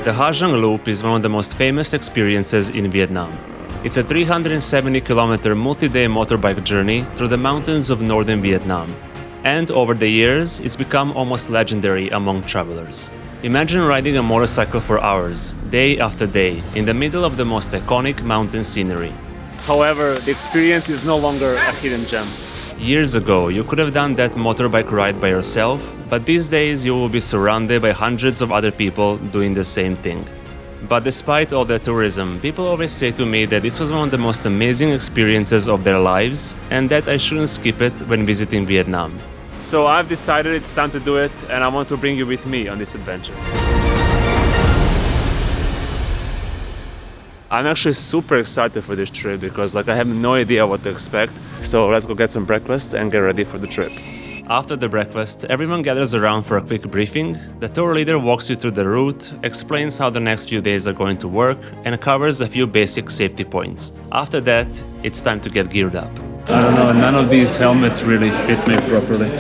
The Ha Giang Loop is one of the most famous experiences in Vietnam. It's a 370-kilometer multi-day motorbike journey through the mountains of northern Vietnam. And over the years, it's become almost legendary among travelers. Imagine riding a motorcycle for hours, day after day, in the middle of the most iconic mountain scenery. However, the experience is no longer a hidden gem. Years ago, you could have done that motorbike ride by yourself, but these days you will be surrounded by hundreds of other people doing the same thing. But despite all the tourism, people always say to me that this was one of the most amazing experiences of their lives and that I shouldn't skip it when visiting Vietnam. So I've decided it's time to do it, and I want to bring you with me on this adventure. I'm actually super excited for this trip because I have no idea what to expect. So let's go get some breakfast and get ready for the trip. After the breakfast, everyone gathers around for a quick briefing. The tour leader walks you through the route, explains how the next few days are going to work, and covers a few basic safety points. After that, it's time to get geared up. I don't know, none of these helmets really fit me properly.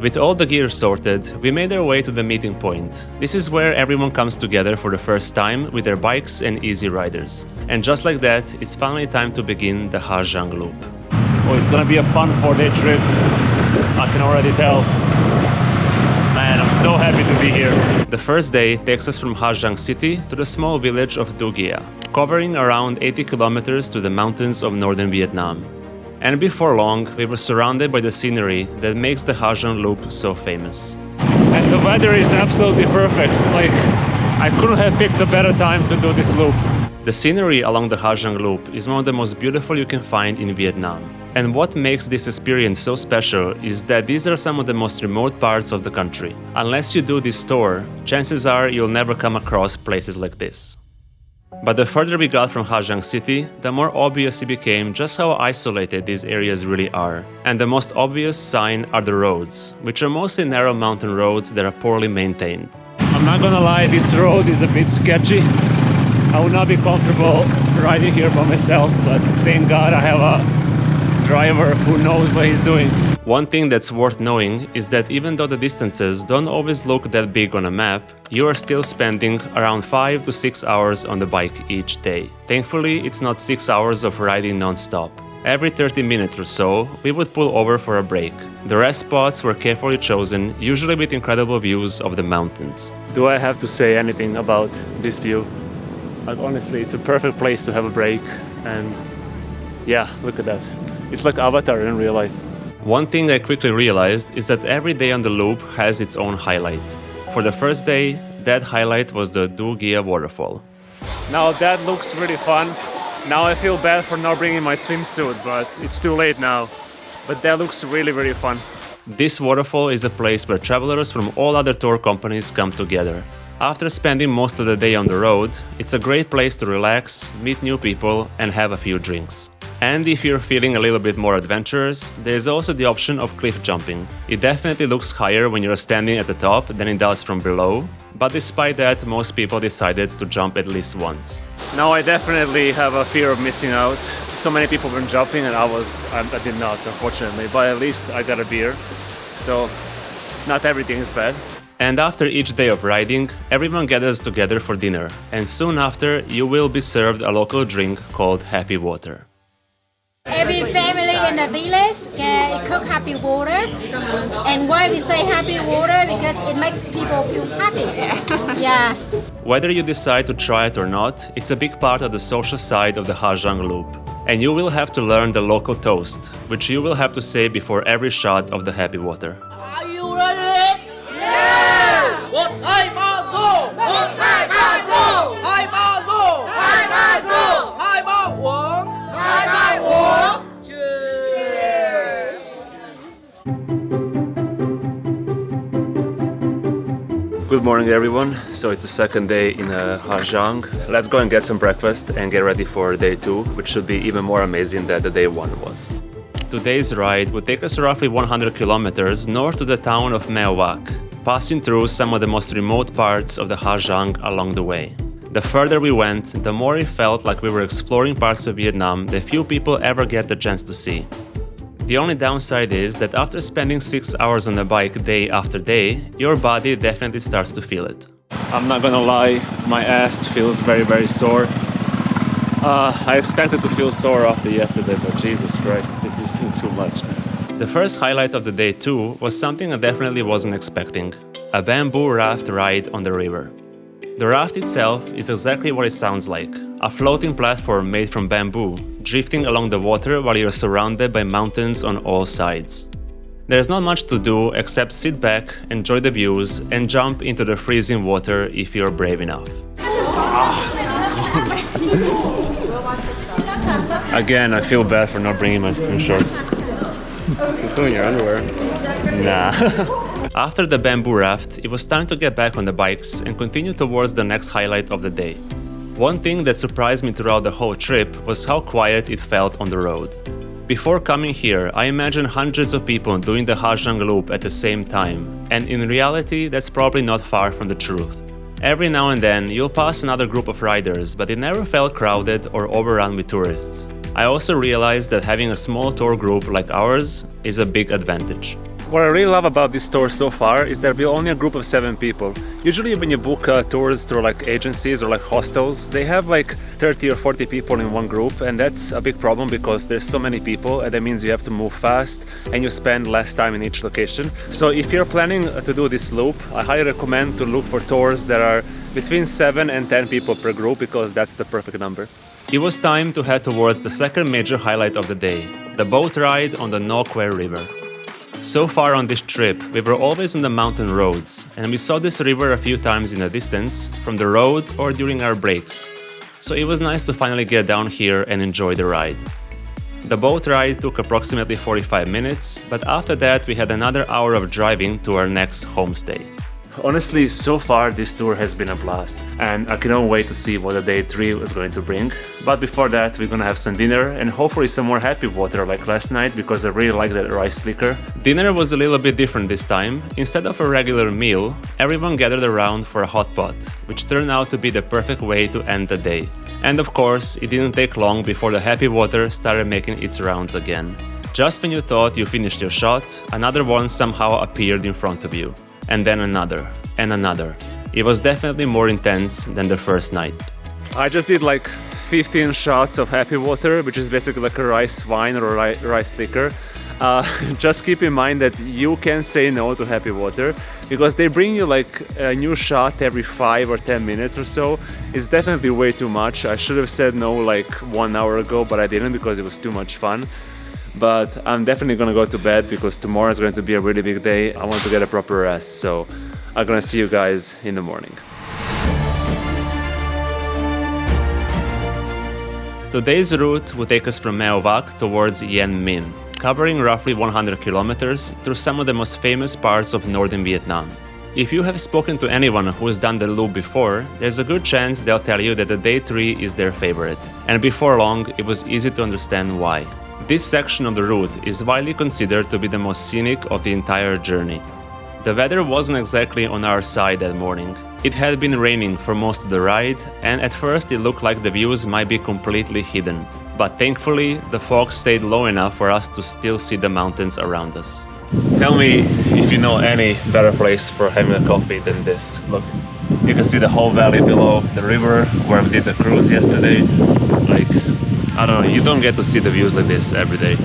With all the gear sorted, we made our way to the meeting point. This is where everyone comes together for the first time with their bikes and easy riders. And just like that, it's finally time to begin the Ha Giang Loop. Oh, it's gonna be a fun 4-day trip. I can already tell. Man, I'm so happy to be here. The first day takes us from Ha Giang City to the small village of Du Gia, covering around 80 kilometers to the mountains of northern Vietnam. And before long, we were surrounded by the scenery that makes the Ha Giang Loop so famous. And the weather is absolutely perfect. I couldn't have picked a better time to do this loop. The scenery along the Ha Giang Loop is one of the most beautiful you can find in Vietnam. And what makes this experience so special is that these are some of the most remote parts of the country. Unless you do this tour, chances are you'll never come across places like this. But the further we got from Ha Giang City, the more obvious it became just how isolated these areas really are. And the most obvious sign are the roads, which are mostly narrow mountain roads that are poorly maintained. I'm not gonna lie, this road is a bit sketchy. I would not be comfortable riding here by myself, but thank God I have a driver who knows what he's doing. One thing that's worth knowing is that even though the distances don't always look that big on a map, you are still spending around 5 to 6 hours on the bike each day. Thankfully, it's not 6 hours of riding non-stop. Every 30 minutes or so, we would pull over for a break. The rest spots were carefully chosen, usually with incredible views of the mountains. Do I have to say anything about this view? Honestly, it's a perfect place to have a break, and yeah, look at that. It's like Avatar in real life. One thing I quickly realized is that every day on the loop has its own highlight. For the first day, that highlight was the Du Gia waterfall. Now that looks really fun. Now I feel bad for not bringing my swimsuit, but it's too late now. But that looks really, really fun. This waterfall is a place where travelers from all other tour companies come together. After spending most of the day on the road, it's a great place to relax, meet new people, and have a few drinks. And if you're feeling a little bit more adventurous, there's also the option of cliff jumping. It definitely looks higher when you're standing at the top than it does from below, but despite that, most people decided to jump at least once. Now I definitely have a fear of missing out. So many people were jumping and I did not, unfortunately, but at least I got a beer, so not everything is bad. And after each day of riding, everyone gathers together for dinner, and soon after, you will be served a local drink called happy water. Every family in the village can cook happy water. And why we say happy water? Because it makes people feel happy. Yeah. Whether you decide to try it or not, it's a big part of the social side of the Ha Giang Loop. And you will have to learn the local toast, which you will have to say before every shot of the happy water. Are you ready? Yeah! Một hai ba rô! Một hai ba rô! Hai ba rô! Hai ba rô! Hai ba uống! Hai ba uống! Good morning, everyone. So it's the second day in Ha Giang. Let's go and get some breakfast and get ready for day 2, which should be even more amazing than the day 1 was. Today's ride would take us roughly 100 kilometers north to the town of Meo Vạc, passing through some of the most remote parts of the Ha Giang along the way. The further we went, the more it felt like we were exploring parts of Vietnam that few people ever get the chance to see. The only downside is that after spending 6 hours on the bike day after day, your body definitely starts to feel it. I'm not gonna lie, my ass feels very sore. I expected to feel sore after yesterday, but Jesus Christ, this is too much. The first highlight of the day 2 was something I definitely wasn't expecting: a bamboo raft ride on the river. The raft itself is exactly what it sounds like: a floating platform made from bamboo, drifting along the water while you're surrounded by mountains on all sides. There's not much to do except sit back, enjoy the views, and jump into the freezing water if you're brave enough. Again, I feel bad for not bringing my swim shorts. Just go in your underwear. Nah. After the bamboo raft, it was time to get back on the bikes and continue towards the next highlight of the day. One thing that surprised me throughout the whole trip was how quiet it felt on the road. Before coming here, I imagined hundreds of people doing the Ha Giang Loop at the same time, and in reality, that's probably not far from the truth. Every now and then, you'll pass another group of riders, but it never felt crowded or overrun with tourists. I also realized that having a small tour group like ours is a big advantage. What I really love about this tour so far is that we're only a group of 7 people. Usually when you book tours through like agencies or like hostels, they have like 30 or 40 people in one group, and that's a big problem because there's so many people, and that means you have to move fast and you spend less time in each location. So if you're planning to do this loop, I highly recommend to look for tours that are between 7 and 10 people per group, because that's the perfect number. It was time to head towards the second major highlight of the day, the boat ride on the No Kwe River. So far on this trip, we were always on the mountain roads, and we saw this river a few times in the distance, from the road or during our breaks. So it was nice to finally get down here and enjoy the ride. The boat ride took approximately 45 minutes, but after that we had another hour of driving to our next homestay. Honestly, so far this tour has been a blast, and I cannot wait to see what the day 3 is going to bring. But before that, we're gonna have some dinner and hopefully some more happy water like last night, because I really like that rice liquor. Dinner was a little bit different this time. Instead of a regular meal, everyone gathered around for a hot pot, which turned out to be the perfect way to end the day. And of course, it didn't take long before the happy water started making its rounds again. Just when you thought you finished your shot, another one somehow appeared in front of you. And then another, and another. It was definitely more intense than the first night. I just did like 15 shots of happy water, which is basically like a rice wine or rice liquor. Just keep in mind that you can say no to happy water, because they bring you like a new shot every 5 or 10 minutes or so. It's definitely way too much. I should have said no like 1 hour ago, but I didn't, because it was too much fun. But I'm definitely gonna go to bed, because tomorrow is going to be a really big day. I want to get a proper rest, so I'm gonna see you guys in the morning. Today's route will take us from Meo Vác towards Yen Minh, covering roughly 100 kilometers through some of the most famous parts of northern Vietnam. If you have spoken to anyone who has done the loop before, there's a good chance they'll tell you that the day 3 is their favorite, and before long it was easy to understand why. This section of the route is widely considered to be the most scenic of the entire journey. The weather wasn't exactly on our side that morning. It had been raining for most of the ride, and at first it looked like the views might be completely hidden. But thankfully, the fog stayed low enough for us to still see the mountains around us. Tell me if you know any better place for having a coffee than this. Look, you can see the whole valley below, the river where we did the cruise yesterday. Like, I don't know, you don't get to see the views like this every day.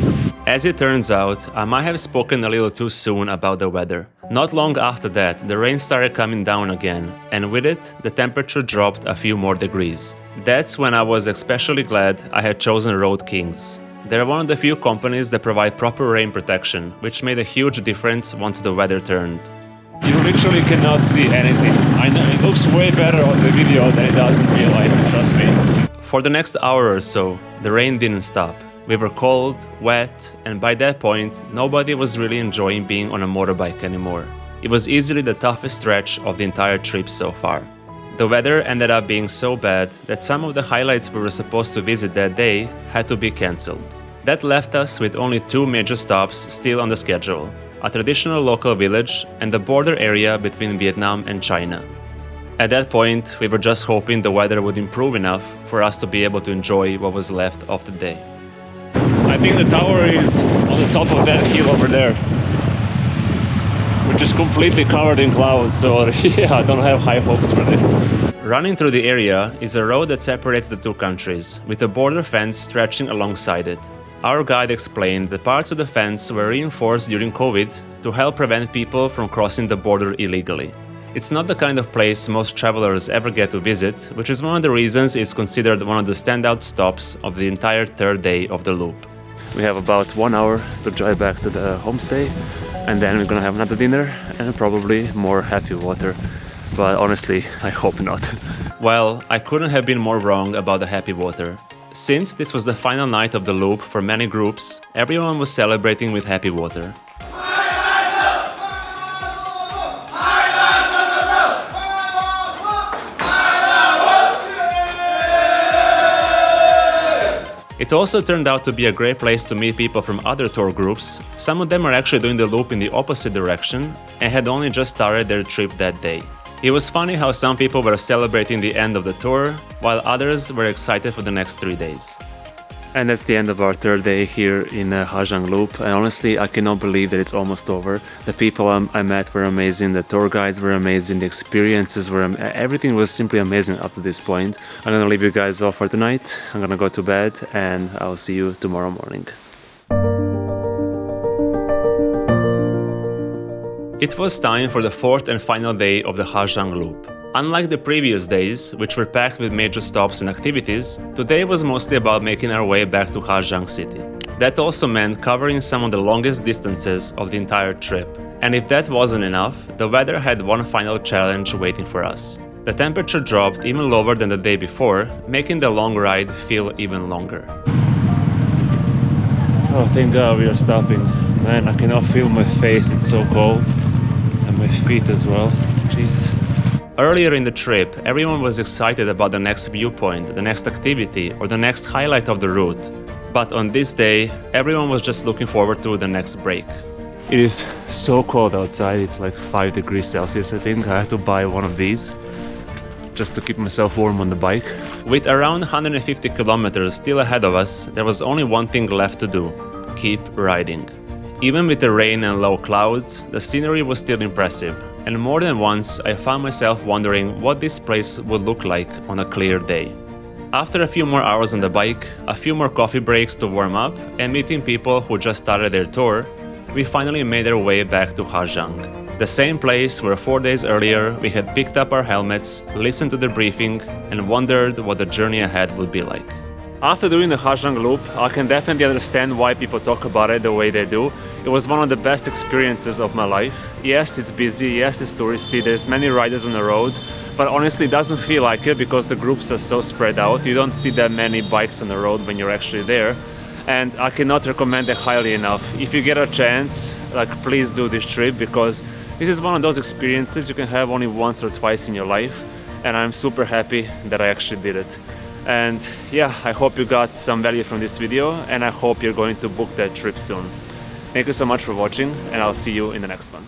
As it turns out, I might have spoken a little too soon about the weather. Not long after that, the rain started coming down again, and with it, the temperature dropped a few more degrees. That's when I was especially glad I had chosen Road Kings. They're one of the few companies that provide proper rain protection, which made a huge difference once the weather turned. You literally cannot see anything. I know it looks way better on the video than it does in real life, trust me. For the next hour or so, the rain didn't stop. We were cold, wet, and by that point, nobody was really enjoying being on a motorbike anymore. It was easily the toughest stretch of the entire trip so far. The weather ended up being so bad that some of the highlights we were supposed to visit that day had to be cancelled. That left us with only 2 major stops still on the schedule: a traditional local village and the border area between Vietnam and China. At that point, we were just hoping the weather would improve enough for us to be able to enjoy what was left of the day. I think the tower is on the top of that hill over there, which is completely covered in clouds, so yeah, I don't have high hopes for this. Running through the area is a road that separates the two countries, with a border fence stretching alongside it. Our guide explained that parts of the fence were reinforced during COVID to help prevent people from crossing the border illegally. It's not the kind of place most travelers ever get to visit, which is one of the reasons it's considered one of the standout stops of the entire third day of the loop. We have about 1 hour to drive back to the homestay, and then we're gonna have another dinner and probably more happy water. But honestly, I hope not. Well, I couldn't have been more wrong about the happy water. Since this was the final night of the loop for many groups, everyone was celebrating with happy water. It also turned out to be a great place to meet people from other tour groups. Some of them are actually doing the loop in the opposite direction and had only just started their trip that day. It was funny how some people were celebrating the end of the tour, while others were excited for the next 3 days. And that's the end of our third day here in Ha Giang Loop, and honestly I cannot believe that it's almost over. The people I met were amazing, the tour guides were amazing, the experiences were everything was simply amazing up to this point. I'm gonna leave you guys off for tonight, I'm gonna go to bed, and I'll see you tomorrow morning. It was time for the fourth and final day of the Ha Giang Loop. Unlike the previous days, which were packed with major stops and activities, today was mostly about making our way back to Ha Giang City. That also meant covering some of the longest distances of the entire trip. And if that wasn't enough, the weather had one final challenge waiting for us. The temperature dropped even lower than the day before, making the long ride feel even longer. Oh, thank God we are stopping. Man, I cannot feel my face, it's so cold. And my feet as well. Jesus. Earlier in the trip, everyone was excited about the next viewpoint, the next activity, or the next highlight of the route. But on this day, everyone was just looking forward to the next break. It is so cold outside, it's like 5 degrees Celsius I think. I had to buy one of these just to keep myself warm on the bike. With around 150 kilometers still ahead of us, there was only one thing left to do: keep riding. Even with the rain and low clouds, the scenery was still impressive, and more than once I found myself wondering what this place would look like on a clear day. After a few more hours on the bike, a few more coffee breaks to warm up, and meeting people who just started their tour, we finally made our way back to Ha Giang. The same place where 4 days earlier we had picked up our helmets, listened to the briefing, and wondered what the journey ahead would be like. After doing the Ha Giang Loop, I can definitely understand why people talk about it the way they do. It was one of the best experiences of my life. Yes, it's busy, yes, it's touristy, there's many riders on the road, but honestly it doesn't feel like it because the groups are so spread out. You don't see that many bikes on the road when you're actually there. And I cannot recommend it highly enough. If you get a chance, please do this trip, because this is one of those experiences you can have only once or twice in your life. And I'm super happy that I actually did it. And yeah, I hope you got some value from this video, and I hope you're going to book that trip soon. Thank you so much for watching, and I'll see you in the next one.